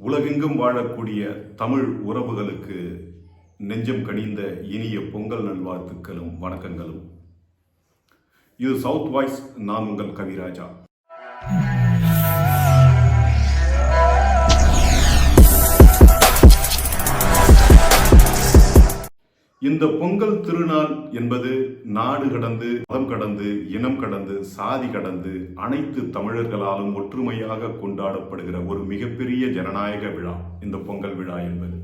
உலகெங்கும் வாழக்கூடிய தமிழ் உறவுகளுக்கு நெஞ்சம் கனிந்த இனிய பொங்கல் நல்வாழ்த்துக்களும் வணக்கங்களும். இது சவுத் வாய்ஸ். நான் உங்கள் கவிராஜா. இந்த பொங்கல் திருநாள் என்பது நாடு கடந்து, மதம் கடந்து, இனம் கடந்து, சாதி கடந்து அனைத்து தமிழர்களாலும் ஒற்றுமையாக கொண்டாடப்படுகிற ஒரு மிகப்பெரிய ஜனநாயக விழா இந்த பொங்கல் விழா என்பது.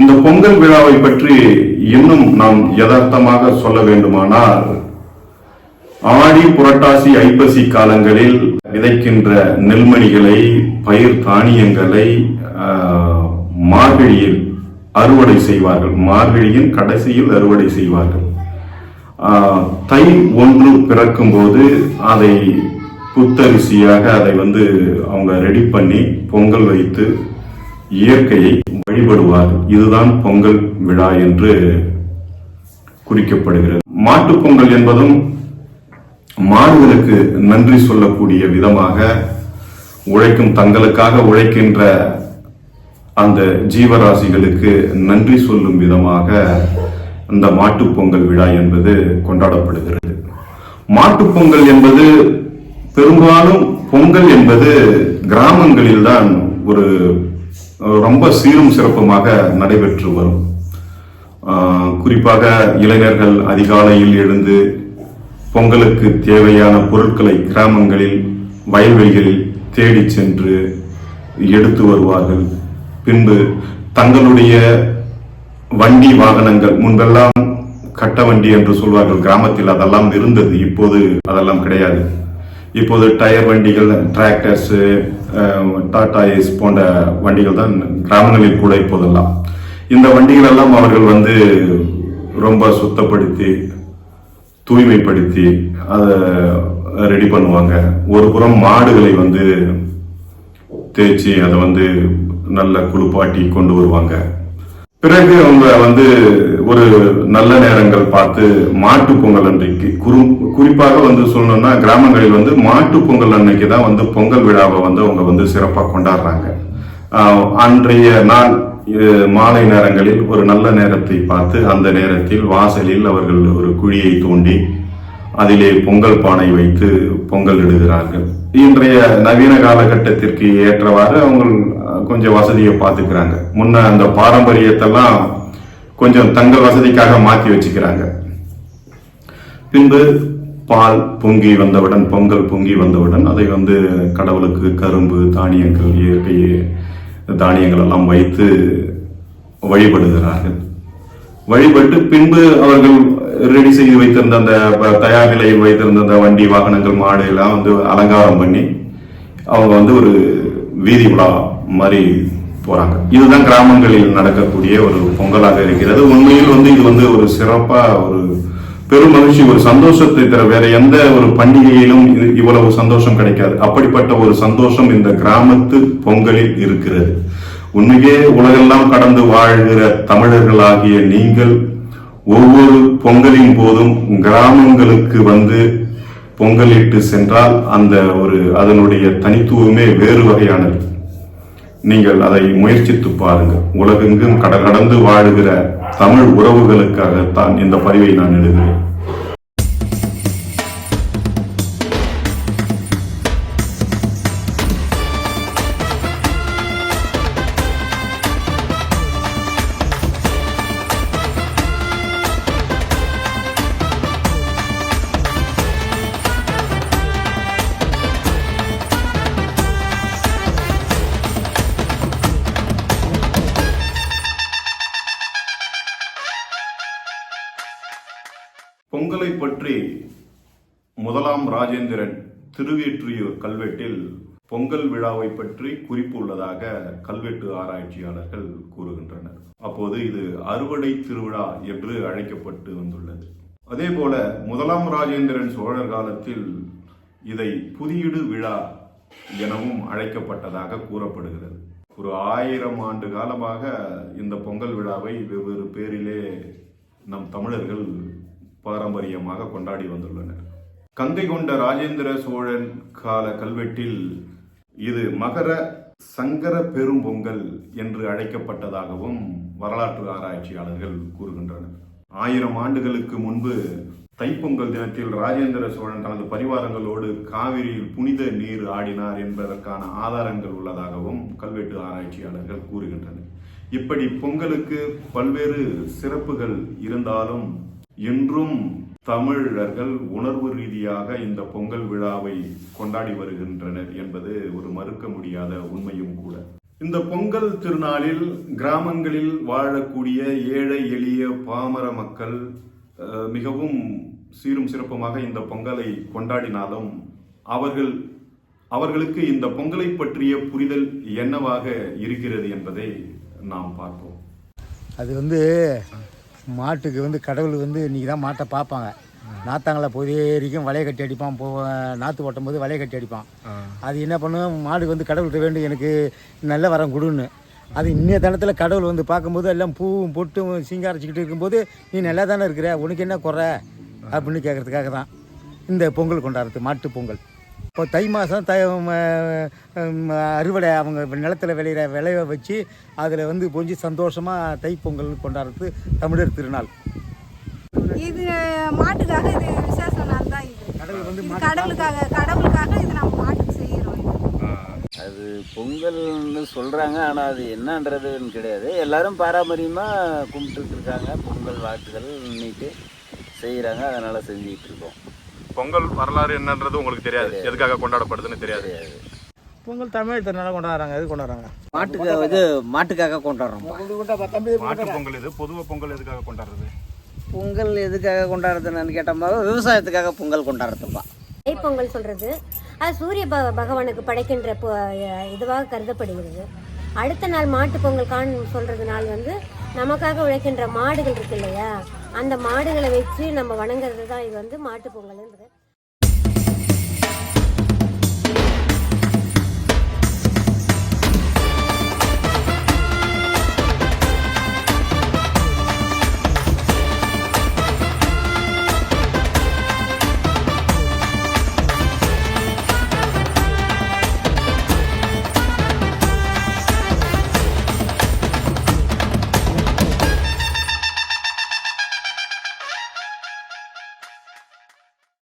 இந்த பொங்கல் விழாவை பற்றி இன்னும் நாம் யதார்த்தமாக சொல்ல வேண்டுமானால், ஆடி புரட்டாசி ஐப்பசி காலங்களில் விதைக்கின்ற நெல்மணிகளை, பயிர் தானியங்களை மார்கழியில் அறுவடை செய்வார்கள். மார்கழியின் கடைசியில் அறுவடை செய்வார்கள். தை ஒன்று பிறக்கும் போது அதை புத்தரிசியாக அதை அவங்க ரெடி பண்ணி பொங்கல் வைத்து இயற்கையை வழிபடுவார்கள். இதுதான் பொங்கல் விழா என்று குறிக்கப்படுகிறது. மாட்டுப் பொங்கல் என்பதும் மாடுகளுக்கு நன்றி சொல்லக்கூடிய விதமாக, தங்களுக்காக உழைக்கின்ற அந்த ஜீவராசிகளுக்கு நன்றி சொல்லும் விதமாக இந்த மாட்டுப் பொங்கல் விழா என்பது கொண்டாடப்படுகிறது. மாட்டுப் பொங்கல் என்பது பெரும்பாலும் பொங்கல் என்பது கிராமங்களில் தான் ரொம்ப சீரும் சிறப்புமாக நடைபெற்று வரும். குறிப்பாக இளைஞர்கள் அதிகாலையில் எழுந்து பொங்கலுக்கு தேவையான பொருட்களை கிராமங்களில் வயல்வெளிகளில் தேடி சென்று எடுத்து வருவார்கள். பின்பு தங்களுடைய வண்டி வாகனங்கள், முன்பெல்லாம் கட்ட வண்டி என்று சொல்வார்கள், கிராமத்தில் அதெல்லாம் இருந்தது. இப்போது அதெல்லாம் கிடையாது. இப்போது டயர் வண்டிகள், டிராக்டர்ஸ், டாடா ஏஸ் போன்ற வண்டிகள் தான் கிராமங்களில் கூட இப்போதெல்லாம். இந்த வண்டிகள் எல்லாம் அவர்கள் ரொம்ப சுத்தப்படுத்தி தூய்மைப்படுத்தி அதை ரெடி பண்ணுவாங்க. ஒரு புறம் மாடுகளை தேய்ச்சி அதை நல்ல குளிப்பாட்டி கொண்டு வருவாங்க. பிறகு அவங்க ஒரு நல்ல நேரங்கள் பார்த்து மாட்டு பொங்கல் அன்றைக்கு, குறிப்பாக சொல்லணும்னா கிராமங்களில் மாட்டு பொங்கல் அன்னைக்கு தான் பொங்கல் விழாவை அவங்க சிறப்பாக கொண்டாடுறாங்க. அன்றைய நாள் மாலை நேரங்களில் ஒரு நல்ல நேரத்தை பார்த்து அந்த நேரத்தில் வாசலில் அவர்கள் ஒரு குழியை தோண்டி அதிலே பொங்கல் பானை வைத்து பொங்கல் இடுகிறார்கள். இன்றைய நவீன காலகட்டத்திற்கு ஏற்றவாறு அவங்க கொஞ்சம் வசதியை பார்த்துக்கிறாங்க. முன்ன அந்த பாரம்பரியத்தெல்லாம் கொஞ்சம் தங்கள் வசதிக்காக மாற்றி வச்சுக்கிறாங்க. பின்பு பால் பொங்கி வந்தவுடன், பொங்கல் பொங்கி வந்தவுடன் அதை கடவுளுக்கு கரும்பு, தானியங்கள், இயற்கை தானியங்கள் எல்லாம் வைத்து வழிபடுகிறார்கள். வழிபட்டு பின்பு அவர்கள் ரெடி செய்து வைத்திருந்த அந்த தயார் நிலையில் வைத்திருந்த அந்த வண்டி வாகனங்கள், மாடு எல்லாம் அலங்காரம் பண்ணி அவங்க ஒரு வீதி விழா மாதிரி போறாங்க. இதுதான் கிராமங்களில் நடக்கக்கூடிய ஒரு பொங்கலாக இருக்கிறது. உண்மையில் இது ஒரு சிறப்பா, ஒரு பெரும் மகிழ்ச்சி, ஒரு சந்தோஷத்தை தர வேற எந்த ஒரு பண்டிகையிலும் இவ்வளவு சந்தோஷம் கிடைக்காது. அப்படிப்பட்ட ஒரு சந்தோஷம் இந்த கிராமத்து பொங்கலில் இருக்கிறது. உண்மையே உலகெல்லாம் கடந்து வாழ்கிற தமிழர்களாகிய நீங்கள் ஒவ்வொரு பொங்கலின் போதும் கிராமங்களுக்கு பொங்கலிட்டு சென்றால் அதனுடைய தனித்துவமே வேறு வகையானது. நீங்கள் அதை முயற்சித்து பாருங்கள். உலகெங்கும் கடந்து வாழுகிற தமிழ் உறவுகளுக்காகத்தான் இந்த பதிவை நான் எழுதுகிறேன். பொங்கலை பற்றி முதலாம் ராஜேந்திரன் திருவேற்றியூர் கல்வெட்டில் பொங்கல் விழாவை பற்றி குறிப்பு உள்ளதாக கல்வெட்டு ஆராய்ச்சியாளர்கள் கூறுகின்றனர். அப்போது இது அறுவடை திருவிழா என்று அழைக்கப்பட்டு வந்துள்ளது. அதே போல முதலாம் ராஜேந்திரன் சோழர் காலத்தில் இதை புதியிடு விழா எனவும் அழைக்கப்பட்டதாக கூறப்படுகிறது. ஒரு 1000 ஆண்டு காலமாக இந்த பொங்கல் விழாவை வெவ்வேறு பேரிலே நம் தமிழர்கள் பாரம்பரியமாக கொண்டாடி வந்துள்ளனர். கங்கை கொண்ட ராஜேந்திர சோழன் கால கல்வெட்டில் இது மகர சங்கர பெரும்பொங்கல் என்று அழைக்கப்பட்டதாகவும் வரலாற்று ஆராய்ச்சியாளர்கள் கூறுகின்றனர். 1000 ஆண்டுகளுக்கு முன்பு தைப்பொங்கல் தினத்தில் ராஜேந்திர சோழன் தனது பரிவாரங்களோடு காவிரியில் புனித நீர் ஆடினார் என்பதற்கான ஆதாரங்கள் உள்ளதாகவும் கல்வெட்டு ஆராய்ச்சியாளர்கள் கூறுகின்றனர். இப்படி பொங்கலுக்கு பல்வேறு சிறப்புகள் இருந்தாலும் இன்றும் தமிழர்கள் உணர்வு ரீதியாக இந்த பொங்கல் விழாவை கொண்டாடி வருகின்றனர் என்பது ஒரு மறுக்க முடியாத உண்மையும் கூட. இந்த பொங்கல் திருநாளில் கிராமங்களில் வாழக்கூடிய ஏழை எளிய பாமர மக்கள் மிகவும் சீரும் சிறப்புமாக இந்த பொங்கலை கொண்டாடினாலும் அவர்களுக்கு இந்த பொங்கலை பற்றிய புரிதல் என்னவாக இருக்கிறது என்பதை நாம் பார்ப்போம். அது மாட்டுக்கு கடவுள் இன்னைக்கு தான் மாட்டை பார்ப்பாங்க. நாத்தாங்களை பொதேரிக்கும் வலையை கட்டி அடிப்பான். நாற்று ஓட்டும் போது வலையை கட்டி அடிப்பான். அது என்ன பண்ணும், மாடு கடவுள்கிட்ட வேண்டும் எனக்கு நல்ல வரம் கொடுன்னு. அது இன்னைய தனத்தில் கடவுள் பார்க்கும்போது எல்லாம் பூவும் பொட்டும் சிங்காரிச்சிக்கிட்டு இருக்கும்போது நீ நல்லா தானே இருக்கிற, உனக்கு என்ன குறை அப்படின்னு கேட்குறதுக்காக தான் இந்த பொங்கல் கொண்டாடுறது, மாட்டு பொங்கல். இப்போ தை மாதம் அறுவடை அவங்க நிலத்தில் விளைய வச்சு அதில் பொஞ்சி சந்தோஷமாக தைப்பொங்கல் கொண்டாடுறது தமிழர் திருநாள். இது மாட்டுக்காக இது விசேஷ நாள் தான். இது கடவுளுக்காக இது நம்ம மாட்டுக்கு செய்கிறோம். அது பொங்கல்னு சொல்கிறாங்க, ஆனால் அது என்னன்றதுன்னு கிடையாது. எல்லாரும் பாரம்பரியமாக கும்பிட்டுட்டு இருக்காங்க. பொங்கல் வாழ்த்துக்கள் இன்னைக்கு செய்கிறாங்க, அதனால் செஞ்சுக்கிட்டு இருக்கோம். பொங்கல் வரலாறு என்னன்றது உங்களுக்கு தெரியாது, எதுக்காக கொண்டாடப்படுதுன்னு தெரியாது. பொங்கல் தமிழ் திருநாளாக கொண்டாடுறாங்க. எது கொண்டாடுறாங்க? மாட்டுக்காக கொண்டாடுறோம். மாட்டு பொங்கல் இது. பொதுவாக பொங்கல் எதுக்காக கொண்டாடுறது? பொங்கல் எதுக்காக கொண்டாடுறதுன்னு கேட்டோம்னா விவசாயத்துக்காக பொங்கல் கொண்டாடுறதுப்பா. தைப்பொங்கல் சொல்கிறது அது சூரிய பகவானுக்கு படைக்கின்ற இதுவாக கருதப்படுகிறது. அடுத்த நாள் மாட்டு பொங்கல் சொல்கிறதுனால நமக்காக உழைக்கின்ற மாடுகள் இருக்கு இல்லையா, அந்த மாடுகளை வச்சு நம்ம வணங்குறது தான் இது மாட்டு பொங்கல்ன்றது.